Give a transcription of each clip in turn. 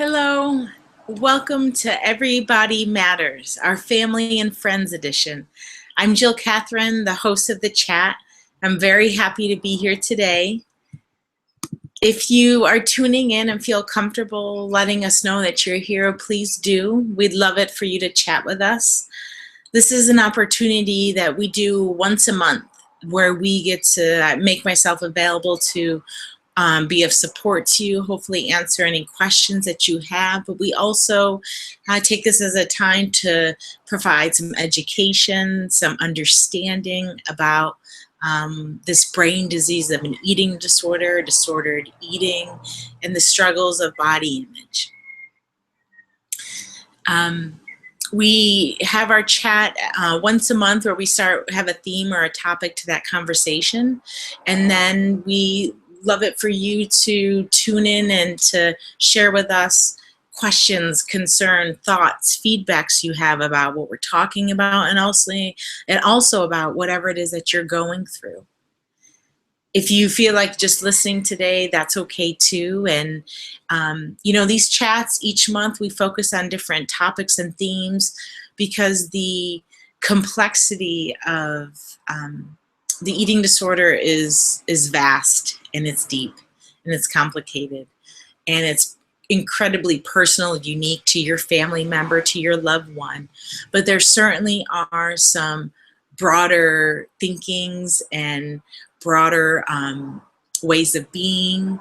Hello, welcome to Everybody Matters, our family and friends edition. I'm Jill Catherine, the host of the chat. I'm very happy to be here today. If you are tuning in and feel comfortable letting us know that you're here, please do. We'd love it for you to chat with us. This is an opportunity that we do once a month where we get to make myself available to be of support to you, hopefully answer any questions that you have. But we also take this as a time to provide some education, some understanding about this brain disease of an eating disorder, disordered eating, and the struggles of body image. We have our chat once a month where we have a theme or a topic to that conversation, and then we love it for you to tune in and to share with us questions, concern, thoughts, feedbacks you have about what we're talking about, and also about whatever it is that you're going through. If you feel like just listening today, that's okay too. And these chats each month, we focus on different topics and themes because the complexity of the eating disorder is vast, and it's deep, and it's complicated, and it's incredibly personal, unique to your family member, to your loved one. But there certainly are some broader thinkings and broader ways of being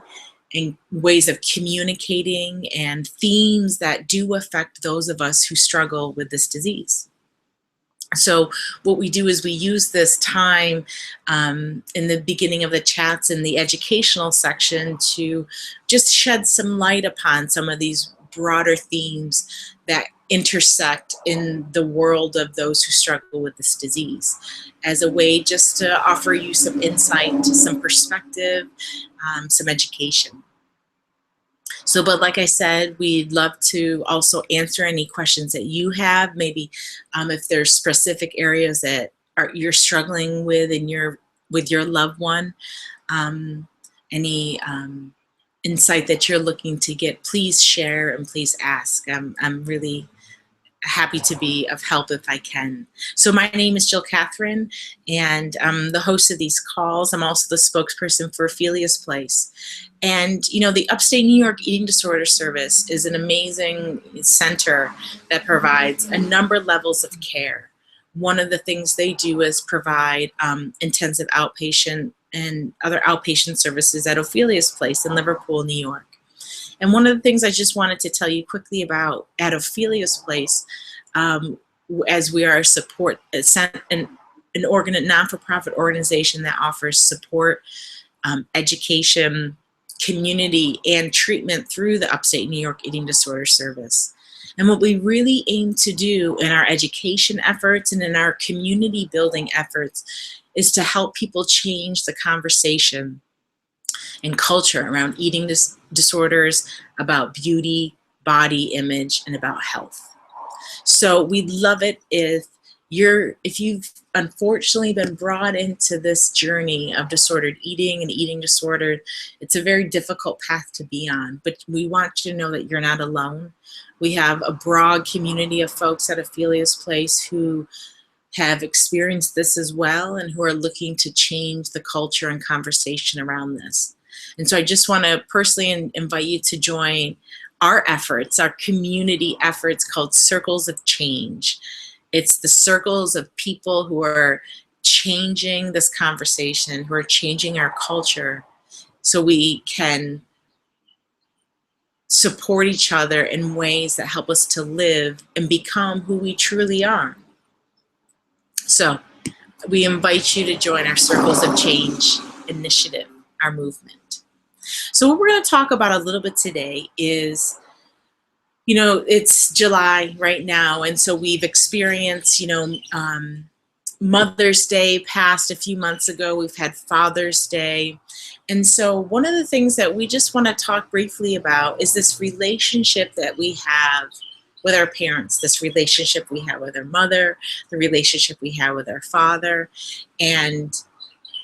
and ways of communicating and themes that do affect those of us who struggle with this disease. So what we do is we use this time in the beginning of the chats in the educational section to just shed some light upon some of these broader themes that intersect in the world of those who struggle with this disease, as a way just to offer you some insight, some perspective, some education. So, but like I said, we'd love to also answer any questions that you have. Maybe if there's specific areas that you're struggling with with your loved one, any insight that you're looking to get, please share and please ask. I'm really happy to be of help if I can. So my name is Jill Catherine, and I'm the host of these calls. I'm also the spokesperson for Ophelia's Place. And, the Upstate New York Eating Disorder Service is an amazing center that provides a number of levels of care. One of the things they do is provide intensive outpatient and other outpatient services at Ophelia's Place in Liverpool, New York. And one of the things I just wanted to tell you quickly about at Ophelia's Place, as we are a non-for-profit organization that offers support, education, community, and treatment through the Upstate New York Eating Disorder Service. And what we really aim to do in our education efforts and in our community building efforts is to help people change the conversation and culture around eating disorders, about beauty, body image, and about health. So we'd love it if you've unfortunately been brought into this journey of disordered eating and eating disorder. It's a very difficult path to be on, but we want you to know that you're not alone. We have a broad community of folks at Ophelia's Place who have experienced this as well and who are looking to change the culture and conversation around this. And so I just want to personally invite you to join our efforts, our community efforts called Circles of Change. It's the circles of people who are changing this conversation, who are changing our culture so we can support each other in ways that help us to live and become who we truly are. So we invite you to join our Circles of Change initiative, our movement. So what we're going to talk about a little bit today is, it's July right now, and so we've experienced, Mother's Day passed a few months ago. We've had Father's Day. And so one of the things that we just want to talk briefly about is this relationship that we have with our parents, this relationship we have with our mother, the relationship we have with our father, and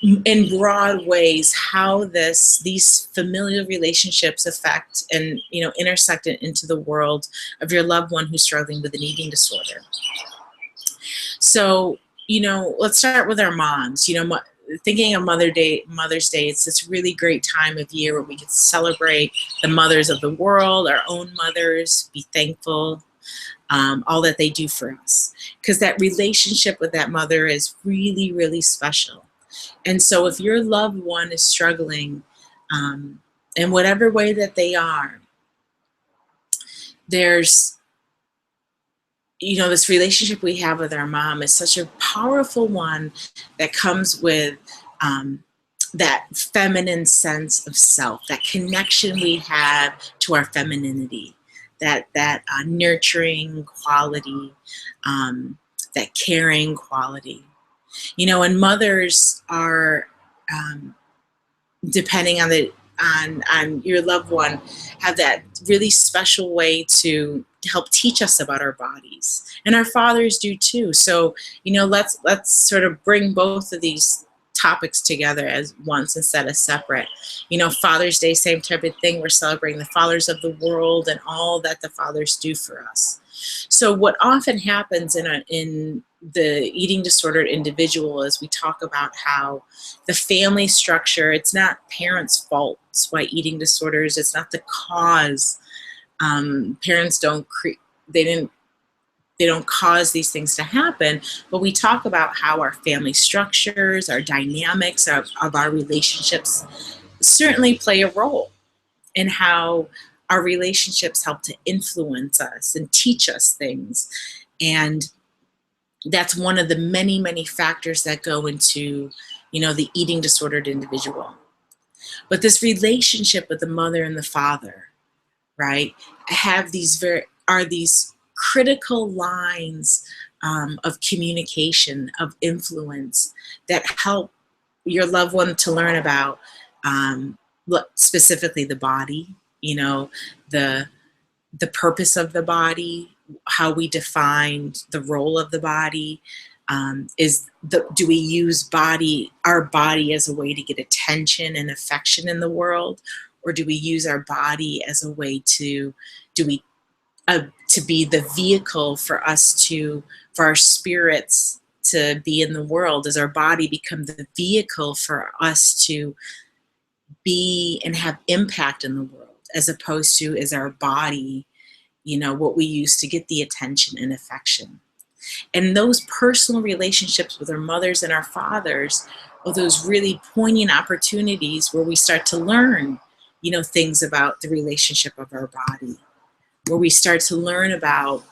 in broad ways how these familial relationships affect and intersect into the world of your loved one who's struggling with an eating disorder. So let's start with our moms. Thinking of Mother's Day, it's this really great time of year where we can celebrate the mothers of the world, our own mothers, be thankful, all that they do for us, because that relationship with that mother is really, really special. And so if your loved one is struggling, in whatever way that they are, there's, this relationship we have with our mom is such a powerful one that comes with that feminine sense of self, that connection we have to our femininity, that nurturing quality, that caring quality. And mothers are, depending on your loved one, have that really special way to help teach us about our bodies, and our fathers do too. So let's sort of bring both of these topics together as once instead of separate. Father's Day, same type of thing. We're celebrating the fathers of the world and all that the fathers do for us. So what often happens in the eating disordered individual is we talk about how the family structure, it's not parents' fault why eating disorders, it's not the cause. Parents they don't cause these things to happen, but we talk about how our family structures, our dynamics of our relationships certainly play a role in how our relationships help to influence us and teach us things. And that's one of the many, many factors that go into, the eating disordered individual. But this relationship with the mother and the father, right, are these critical lines of communication, of influence, that help your loved one to learn about specifically the body, the purpose of the body, how we defined the role of the body. Do we use our body as a way to get attention and affection in the world, or do we use our body as a way to be the vehicle for our spirits to be in the world? Does our body become the vehicle for us to be and have impact in the world, as opposed to, is our body what we use to get the attention and affection? And those personal relationships with our mothers and our fathers are those really poignant opportunities where we start to learn things about the relationship of our body, where we start to learn about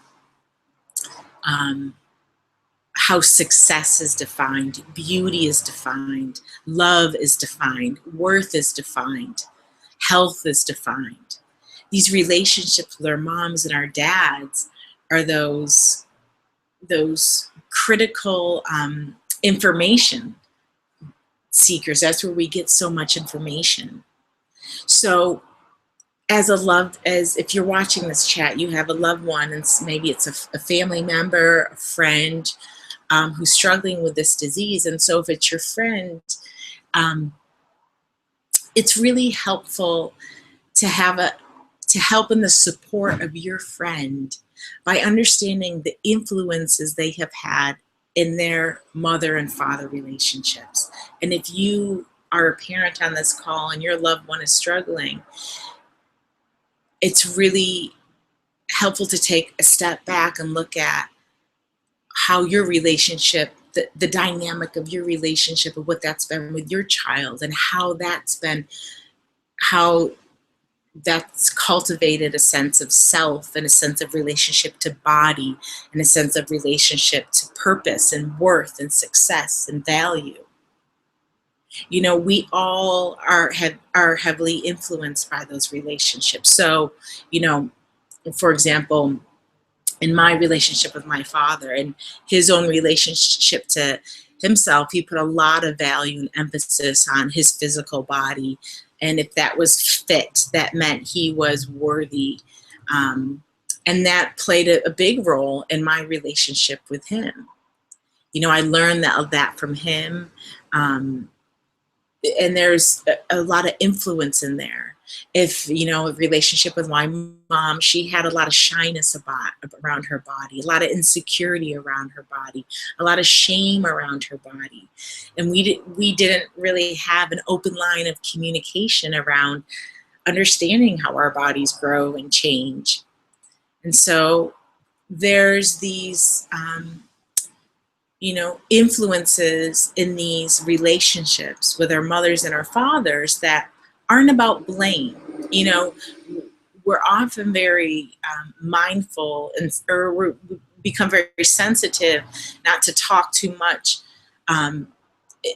how success is defined, beauty is defined, love is defined, worth is defined, health is defined. These relationships with our moms and our dads are those critical information seekers. That's where we get so much information. So as if you're watching this chat, you have a loved one, and maybe it's a family member, a friend, who's struggling with this disease. And so if it's your friend, it's really helpful to help in the support of your friend by understanding the influences they have had in their mother and father relationships. And if you are a parent on this call and your loved one is struggling, it's really helpful to take a step back and look at how your relationship, the dynamic of your relationship, and what that's been with your child, and how that's cultivated a sense of self and a sense of relationship to body and a sense of relationship to purpose and worth and success and value. We all are heavily influenced by those relationships. So, for example, in my relationship with my father and his own relationship to himself, he put a lot of value and emphasis on his physical body. And if that was fit, that meant he was worthy. And that played a big role in my relationship with him. I learned that from him. and there's a lot of influence in there. If, you know, a relationship with my mom, she had a lot of shyness around her body, a lot of insecurity around her body, a lot of shame around her body. And we didn't really have an open line of communication around understanding how our bodies grow and change. And so there's these, you know, influences in these relationships with our mothers and our fathers that aren't about blame. You know, we're often very mindful, or we become very sensitive not to talk too much um,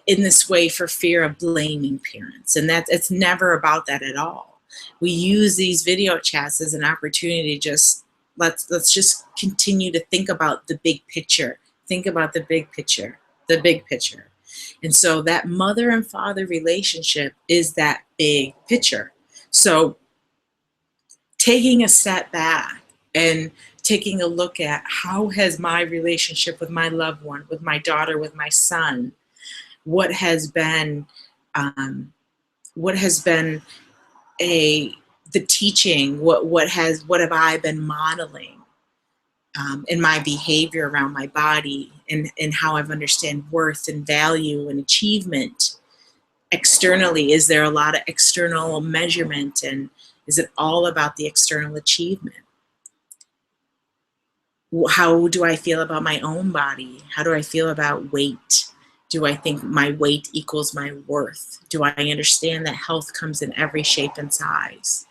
in this way for fear of blaming parents. And that it's never about that at all. We use these video chats as an opportunity to just let's just continue to think about the big picture. Think about the big picture, the big picture. And so that mother and father relationship is that big picture. So taking a step back and taking a look at how has my relationship with my loved one, with my daughter, with my son, what has been um, the teaching, what have I been modeling in my behavior around my body, and how I've understand worth and value and achievement externally. Is there a lot of external measurement, and is it all about the external achievement? How do I feel about my own body? How do I feel about weight? Do I think my weight equals my worth? Do I understand that health comes in every shape and size?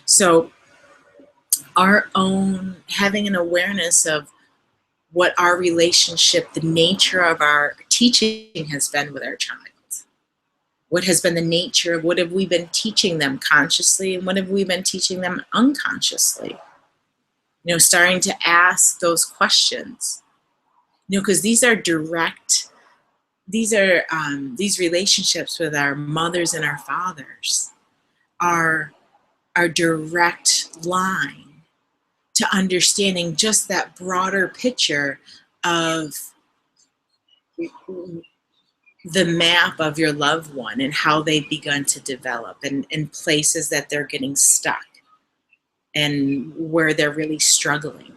So our own having an awareness of what our relationship, the nature of our teaching has been with our child. What has been the nature of what have we been teaching them consciously, and what have we been teaching them unconsciously? You know, starting to ask those questions. You know, because these relationships with our mothers and our fathers are our direct line to understanding just that broader picture of the map of your loved one and how they've begun to develop, and places that they're getting stuck and where they're really struggling.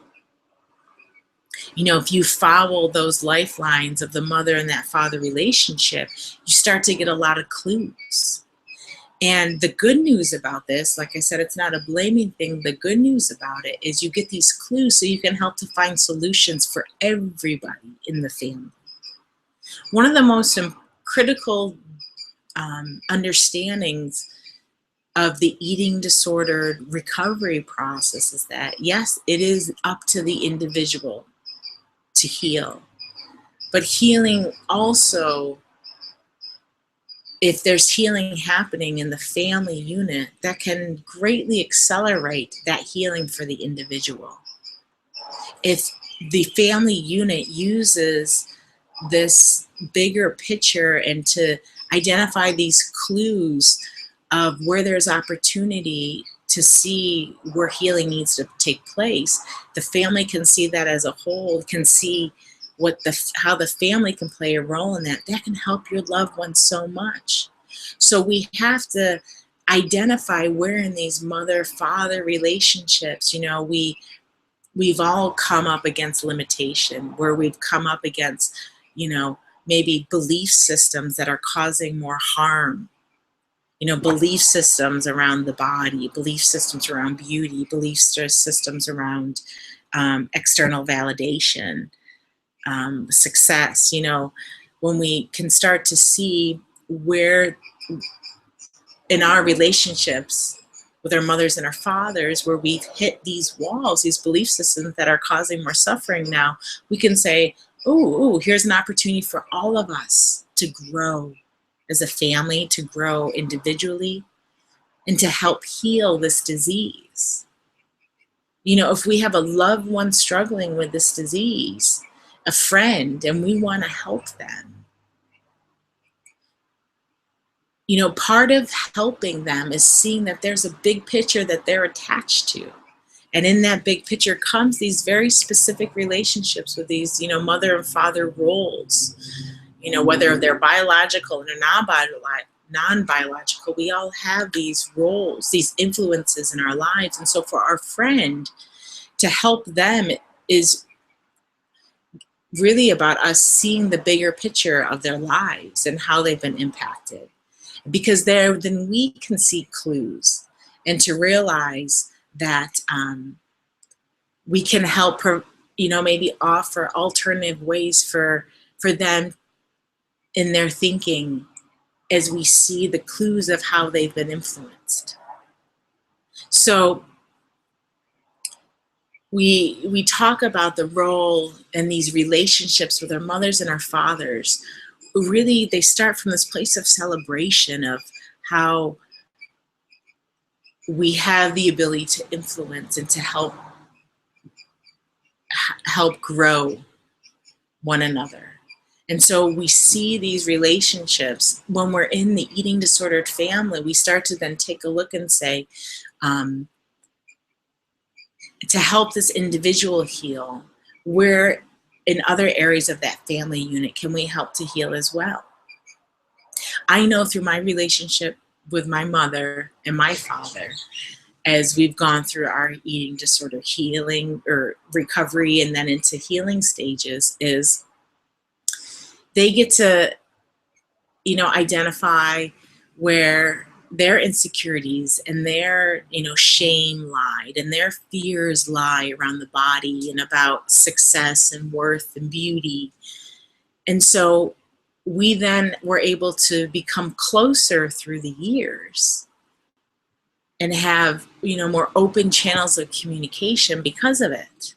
You know, if you follow those lifelines of the mother and that father relationship, you start to get a lot of clues. And the good news about this, like I said, it's not a blaming thing. The good news about it is you get these clues so you can help to find solutions for everybody in the family. One of the most critical understandings of the eating disorder recovery process is that, yes, it is up to the individual to heal. But healing also, if there's healing happening in the family unit, that can greatly accelerate that healing for the individual. If the family unit uses this bigger picture and to identify these clues of where there's opportunity to see where healing needs to take place, the family can see that as a whole, can see how the family can play a role in that. That can help your loved one so much. So we have to identify where in these mother-father relationships, you know, we've all come up against limitation, where we've come up against, you know, maybe belief systems that are causing more harm. You know, belief systems around the body, belief systems around beauty, belief systems around external validation, success. You know, when we can start to see where in our relationships with our mothers and our fathers, where we've hit these walls, these belief systems that are causing more suffering now, we can say, oh, here's an opportunity for all of us to grow as a family, to grow individually, and to help heal this disease. You know, if we have a loved one struggling with this disease, a friend, and we want to help them, you know, part of helping them is seeing that there's a big picture that they're attached to. And in that big picture comes these very specific relationships with these, you know, mother and father roles. You know, whether they're biological or non-biological, we all have these roles, these influences in our lives. And so for our friend to help them is really about us seeing the bigger picture of their lives and how they've been impacted. Because there, then we can see clues and to realize that we can help, maybe offer alternative ways for them in their thinking as we see the clues of how they've been influenced. So we talk about the role in these relationships with our mothers and our fathers. Really, they start from this place of celebration of how we have the ability to influence and to help grow one another. And so we see these relationships when we're in the eating disordered family. We start to then take a look and say, to help this individual heal, where in other areas of that family unit can we help to heal as well? I know through my relationship with my mother and my father, as we've gone through our eating disorder healing or recovery and then into healing stages, is they get to, identify where their insecurities and their, shame lied and their fears lie around the body and about success and worth and beauty. And so we then were able to become closer through the years and have, more open channels of communication because of it.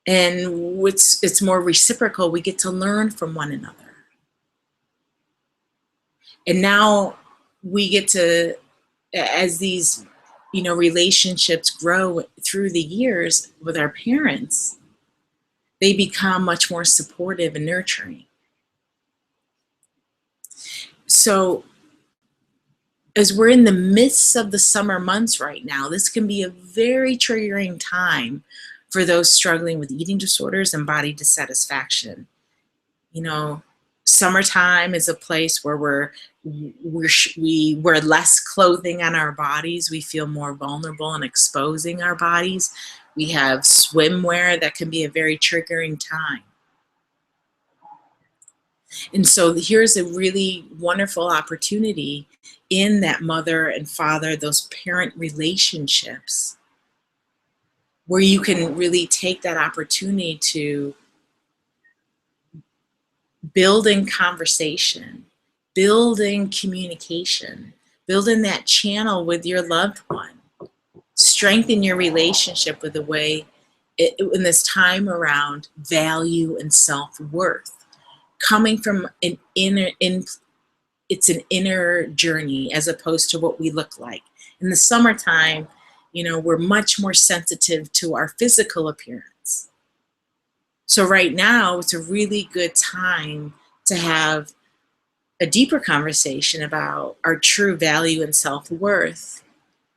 And it's more reciprocal. We get to learn from one another. And now we get to, as these, relationships grow through the years with our parents, they become much more supportive and nurturing. So as we're in the midst of the summer months right now, this can be a very triggering time for those struggling with eating disorders and body dissatisfaction. Summertime is a place where we wear less clothing on our bodies. We feel more vulnerable and exposing our bodies. We have swimwear that can be a very triggering time. And so here's a really wonderful opportunity in that mother and father, those parent relationships, where you can really take that opportunity to building conversation, building communication, building that channel with your loved one, strengthen your relationship with the way in this time around value and self-worth, coming from it's an inner journey as opposed to what we look like. In the summertime, we're much more sensitive to our physical appearance. So right now, it's a really good time to have a deeper conversation about our true value and self-worth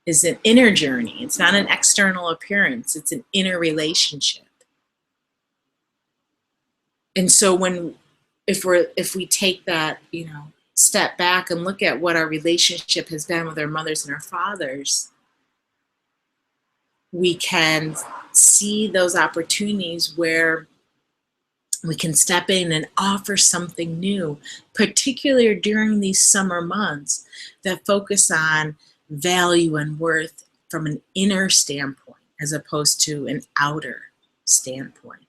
is an inner journey. It's not an external appearance. It's an inner relationship. And so if we take that, step back and look at what our relationship has been with our mothers and our fathers, we can see those opportunities where we can step in and offer something new, particularly during these summer months that focus on value and worth from an inner standpoint as opposed to an outer standpoint.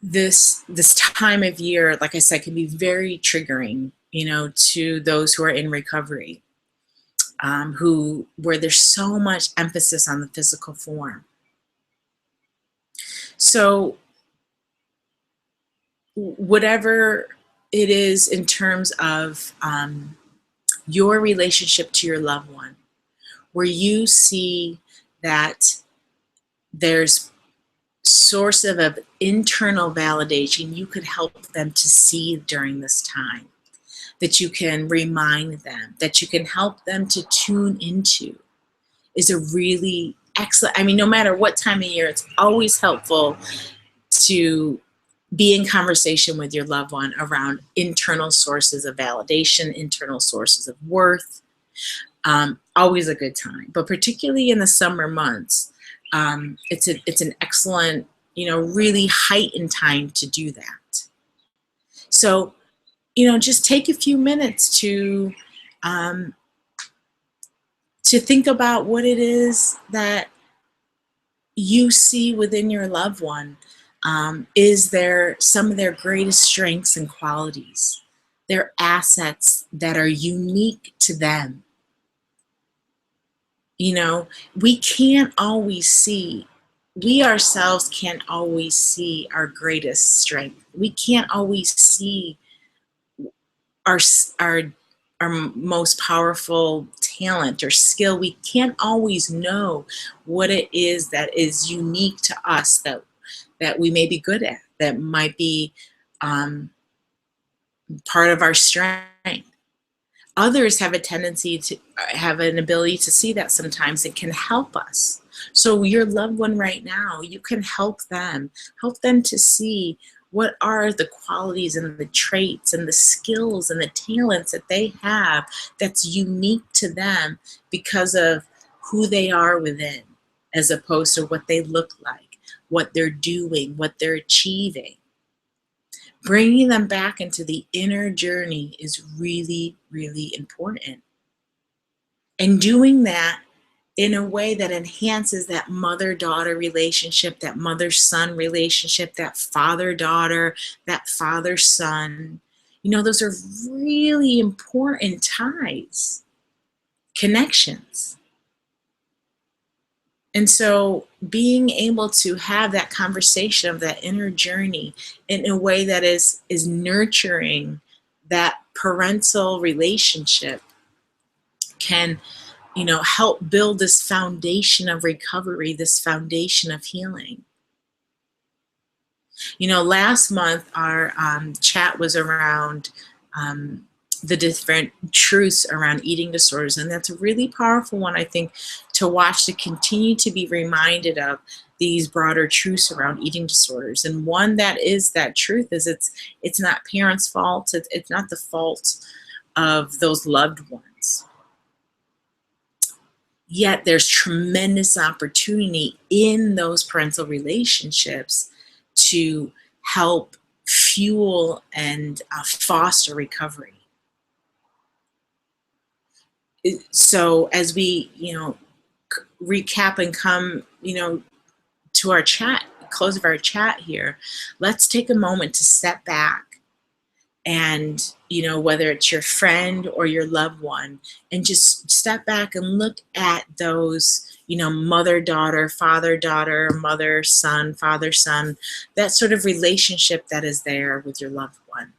This time of year, like I said, can be very triggering, to those who are in recovery, where there's so much emphasis on the physical form. So whatever it is in terms of your relationship to your loved one, where you see that there's source of internal validation you could help them to see during this time, that you can remind them, that you can help them to tune into is a really excellent, I mean, no matter what time of year, it's always helpful to be in conversation with your loved one around internal sources of validation, internal sources of worth. Always a good time, but particularly in the summer months, it's an excellent, really heightened time to do that. So, just take a few minutes um, to think about what it is that you see within your loved one. Is there some of their greatest strengths and qualities, their assets that are unique to them? You know, we can't always see, we ourselves can't always see our greatest strength. We can't always see our our our most powerful talent or skill. We can't always know what it is that is unique to us, that we may be good at, that might be um, part of our strength. Others have a tendency to have an ability to see that sometimes and can help us. So your loved one right now, you can help them to see what are the qualities and the traits and the skills and the talents that they have that's unique to them because of who they are within, as opposed to what they look like, what they're doing, what they're achieving. Bringing them back into the inner journey is really, really important. And doing that in a way that enhances that mother daughter relationship, that mother son relationship, that father daughter, that father son. Those are really important ties, connections. And so being able to have that conversation of that inner journey in a way that is nurturing that parental relationship can, help build this foundation of recovery, this foundation of healing. Last month our chat was around um, the different truths around eating disorders, and that's a really powerful one, I think, to watch, to continue to be reminded of these broader truths around eating disorders. And one that truth is it's not parents' fault. It's not the fault of those loved ones. Yet there's tremendous opportunity in those parental relationships to help fuel and foster recovery. So as we, recap and come, to our chat, close of our chat here, let's take a moment to step back and, whether it's your friend or your loved one, and just step back and look at those, mother daughter, father daughter, mother son, father son, that sort of relationship that is there with your loved one,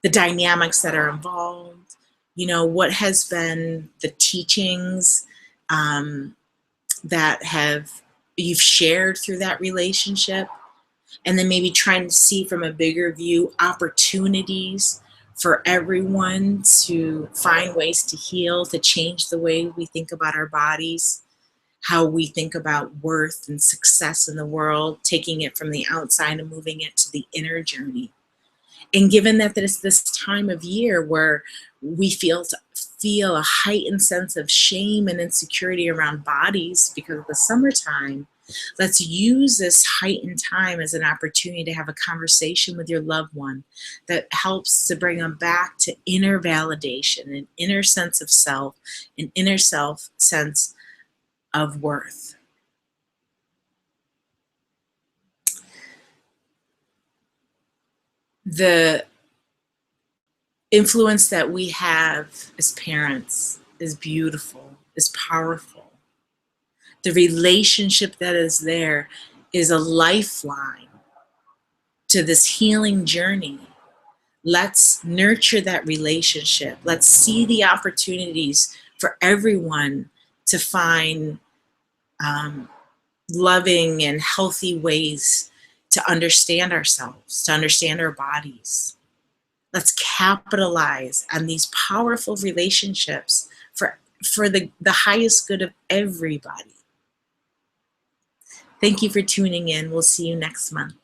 the dynamics that are involved, what has been the teachings um, that have you've shared through that relationship, and then maybe trying to see from a bigger view opportunities for everyone to find ways to heal, to change the way we think about our bodies, how we think about worth and success in the world, taking it from the outside and moving it to the inner journey. And given that it's this time of year where we feel a heightened sense of shame and insecurity around bodies because of the summertime, let's use this heightened time as an opportunity to have a conversation with your loved one that helps to bring them back to inner validation, an inner sense of self, an inner self sense of worth. The influence that we have as parents is beautiful, is powerful. The relationship that is there is a lifeline to this healing journey. Let's nurture that relationship. Let's see the opportunities for everyone to find loving and healthy ways to understand ourselves, to understand our bodies. Let's capitalize on these powerful relationships for for the highest good of everybody. Thank you for tuning in. We'll see you next month.